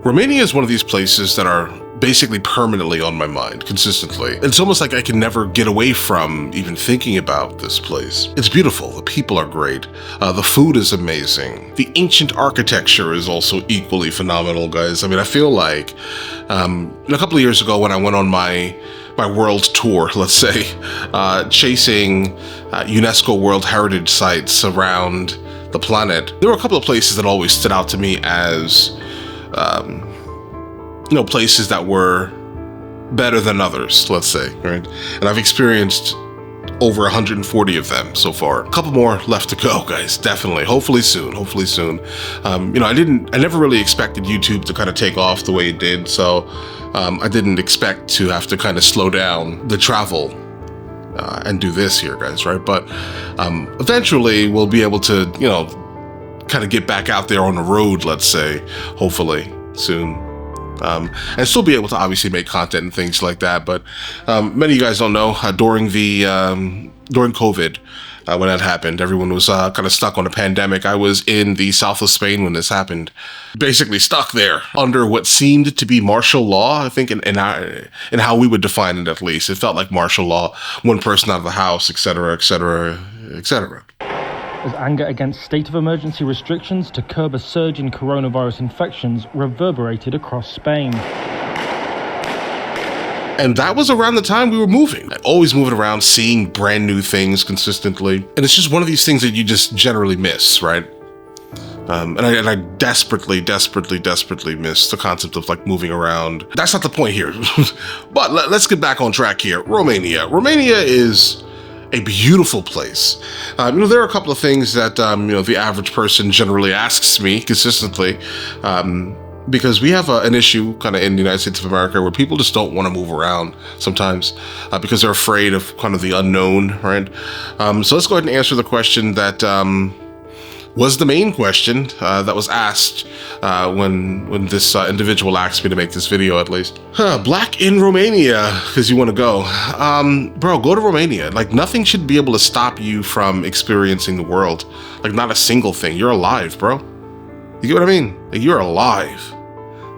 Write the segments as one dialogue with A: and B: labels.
A: Romania is one of these places that are basically permanently on my mind, consistently. It's almost like I can never get away from even thinking about this place. It's beautiful, the people are great, the food is amazing. The ancient architecture is also equally phenomenal, guys. I mean, I feel like a couple of years ago when I went on my world tour, let's say, chasing UNESCO World Heritage sites around the planet, there were a couple of places that always stood out to me as places that were better than others, let's say, right? And I've experienced over 140 of them so far. A couple more left to go, guys, definitely. Hopefully soon. I never really expected YouTube to kind of take off the way it did, so I didn't expect to have to kind of slow down the travel and do this here, guys, right? But eventually we'll be able to, kind of get back out there on the road, let's say, hopefully soon. And still be able to obviously make content and things like that. But many of you guys don't know, during COVID, when that happened, everyone was kind of stuck on a pandemic. I was in the south of Spain when this happened, basically stuck there under what seemed to be martial law. I think in how we would define it, at least, it felt like martial law. One person out of the house, etc., etc., etc.
B: As anger against state of emergency restrictions to curb a surge in coronavirus infections reverberated across Spain.
A: And that was around the time we were moving. Always moving around, seeing brand new things consistently. And it's just one of these things that you just generally miss, right? And I desperately miss the concept of like moving around. That's not the point here. But let's get back on track here. Romania. Romania is a beautiful place. There are a couple of things that, the average person generally asks me consistently, because we have an issue kind of in the United States of America where people just don't want to move around sometimes because they're afraid of kind of the unknown, right? So let's go ahead and answer the question that was the main question that was asked when this individual asked me to make this video, at least. Black in Romania, because you want to go. Bro, go to Romania. Like, nothing should be able to stop you from experiencing the world. Like, not a single thing. You're alive, bro. You get what I mean? Like, you're alive.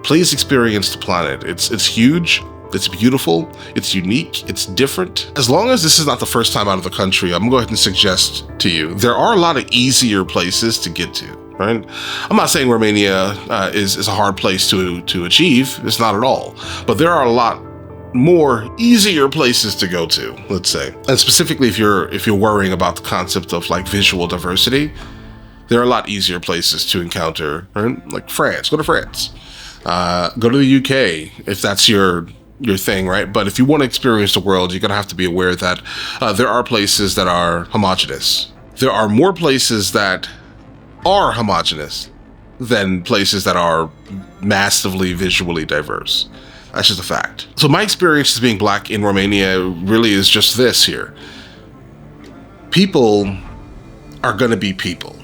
A: Please experience the planet. It's huge. It's beautiful, it's unique, it's different. As long as this is not the first time out of the country, I'm gonna go ahead and suggest to you, there are a lot of easier places to get to, right? I'm not saying Romania is a hard place to achieve, it's not at all. But there are a lot more easier places to go to, let's say. And specifically if you're worrying about the concept of like visual diversity, there are a lot easier places to encounter, right? Like France, go to France. Go to the UK if that's your thing, right? But if you want to experience the world, you're going to have to be aware that there are places that are homogenous. There are more places that are homogenous than places that are massively visually diverse. That's just a fact. So my experience as being Black in Romania really is just this here. People are going to be people.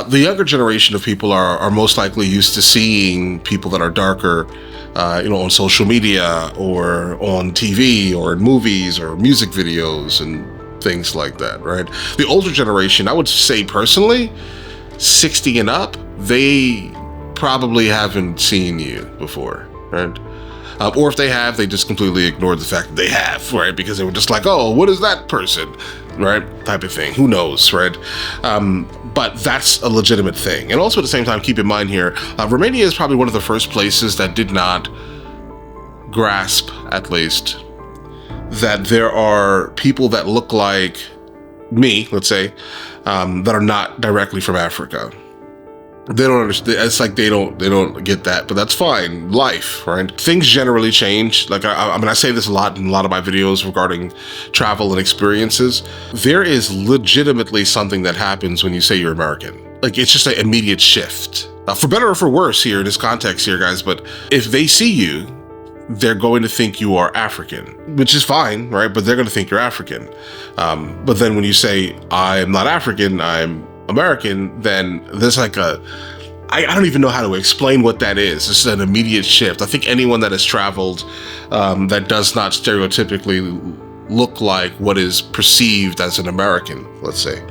A: The younger generation of people are most likely used to seeing people that are darker, on social media or on TV or in movies or music videos and things like that, right? The older generation, I would say personally, 60 and up, they probably haven't seen you before, right? Or if they have, they just completely ignored the fact that they have, right? Because they were just like, oh, what is that person, right? Type of thing. Who knows, right? But that's a legitimate thing. And also at the same time, keep in mind here, Romania is probably one of the first places that did not grasp, at least, that there are people that look like me, let's say, that are not directly from Africa. They don't understand. It's like they don't get that, but that's fine. Life, right? Things generally change. Like I say this a lot in a lot of my videos regarding travel and experiences. There is legitimately something that happens when you say you're American. Like, it's just an immediate shift, for better or for worse here in this context here, guys. But if they see you, they're going to think you are African, which is fine, right? But they're going to think you're African. But then when you say I'm not African, I'm American, then there's like I don't even know how to explain what that is. It's an immediate shift. I think anyone that has traveled that does not stereotypically look like what is perceived as an American, let's say,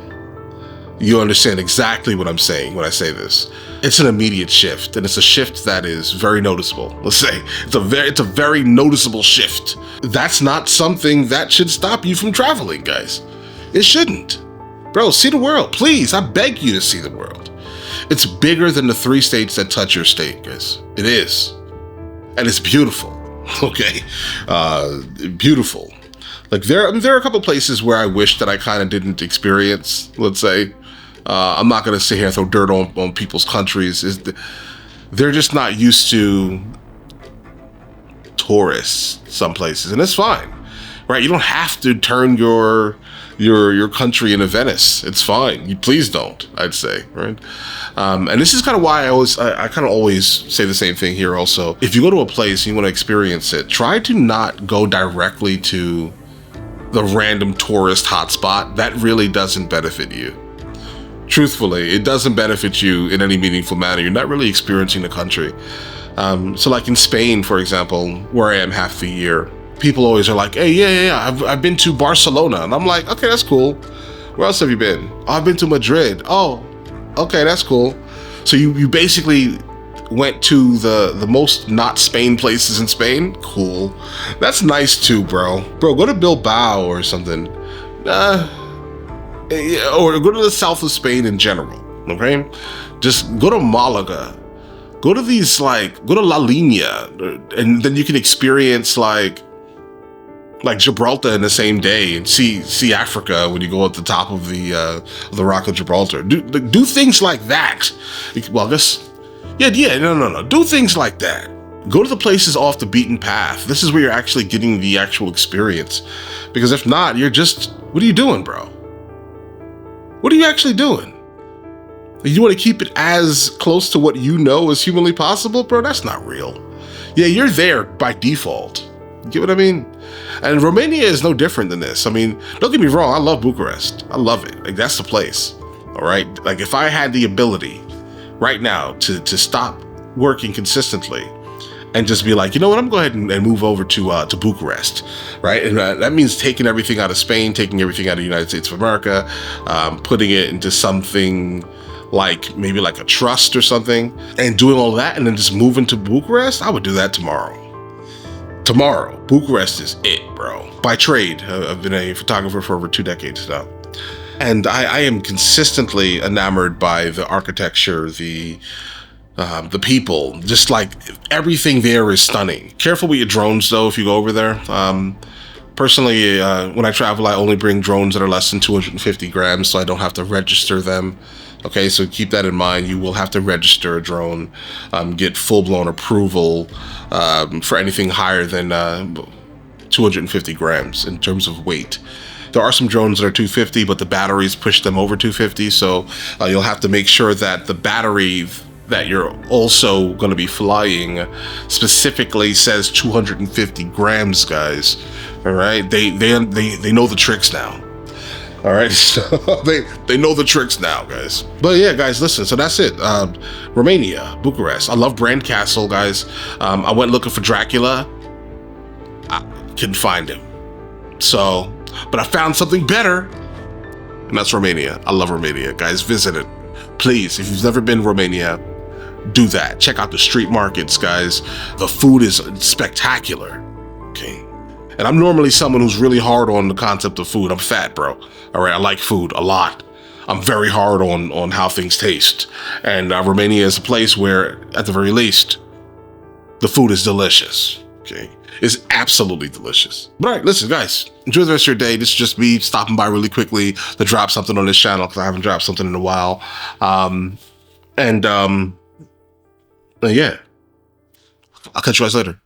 A: you understand exactly what I'm saying when I say this. It's an immediate shift, and it's a shift that is very noticeable. Let's say it's a very noticeable shift. That's not something that should stop you from traveling, guys. It shouldn't. Bro, see the world, please. I beg you to see the world. It's bigger than the 3 states that touch your state, guys. It is. And it's beautiful. Okay. Beautiful. Like there are a couple places where I wish that I kind of didn't experience, let's say. I'm not going to sit here and throw dirt on people's countries. They're just not used to tourists some places, and it's fine, right? You don't have to turn your country into Venice. It's fine. You please don't, I'd say, right? And this is kind of why I kind of always say the same thing here also. If you go to a place and you want to experience it, try to not go directly to the random tourist hotspot. That really doesn't benefit you. Truthfully, it doesn't benefit you in any meaningful manner. You're not really experiencing the country. So like in Spain, for example, where I am half the year, people always are like, hey, yeah, I've been to Barcelona. And I'm like, okay, that's cool. Where else have you been? Oh, I've been to Madrid. Oh, okay, that's cool. So you basically went to the most not Spain places in Spain. Cool. That's nice too, bro. Bro, go to Bilbao or something. Or go to the south of Spain in general, okay? Just go to Malaga. Go to La Linea, and then you can experience like Gibraltar in the same day and see Africa when you go at the top of the Rock of Gibraltar. Do things like that. Well, I guess, yeah, no. Do things like that. Go to the places off the beaten path. This is where you're actually getting the actual experience. Because if not, what are you doing, bro? What are you actually doing? You want to keep it as close to what you know as humanly possible? Bro, that's not real. Yeah, you're there by default. You get what I mean? And Romania is no different than this. I mean, don't get me wrong, I love Bucharest. I love it. Like, that's the place. All right? Like, if I had the ability right now to stop working consistently and just be like, you know what, I'm going to go ahead and move over to Bucharest, right? And that means taking everything out of Spain, taking everything out of the United States of America, putting it into something like maybe like a trust or something, and doing all that, and then just moving to Bucharest. I would do that tomorrow. Bucharest is it, bro. By trade, I've been a photographer for over 2 decades now. And I am consistently enamored by the architecture, the people, just like everything there is stunning. Careful with your drones though if you go over there. Personally, when I travel, I only bring drones that are less than 250 grams, so I don't have to register them. Okay, so keep that in mind. You will have to register a drone, get full-blown approval for anything higher than 250 grams in terms of weight. There are some drones that are 250, but the batteries push them over 250, so you'll have to make sure that the battery that you're also going to be flying specifically says 250 grams, guys. All right, they know the tricks now. All right, so they know the tricks now, guys. But yeah, guys, listen. So that's it. Romania, Bucharest. I love Brand Castle, guys. I went looking for Dracula. I couldn't find him. So, but I found something better, and that's Romania. I love Romania, guys. Visit it, please. If you've never been to Romania, do that. Check out the street markets, guys. The food is spectacular. Okay. And I'm normally someone who's really hard on the concept of food. I'm fat, bro. All right, I like food a lot. I'm very hard on how things taste. And Romania is a place where, at the very least, the food is delicious. Okay, it's absolutely delicious. But all right, listen, guys, enjoy the rest of your day. This is just me stopping by really quickly to drop something on this channel because I haven't dropped something in a while. Yeah, I'll catch you guys later.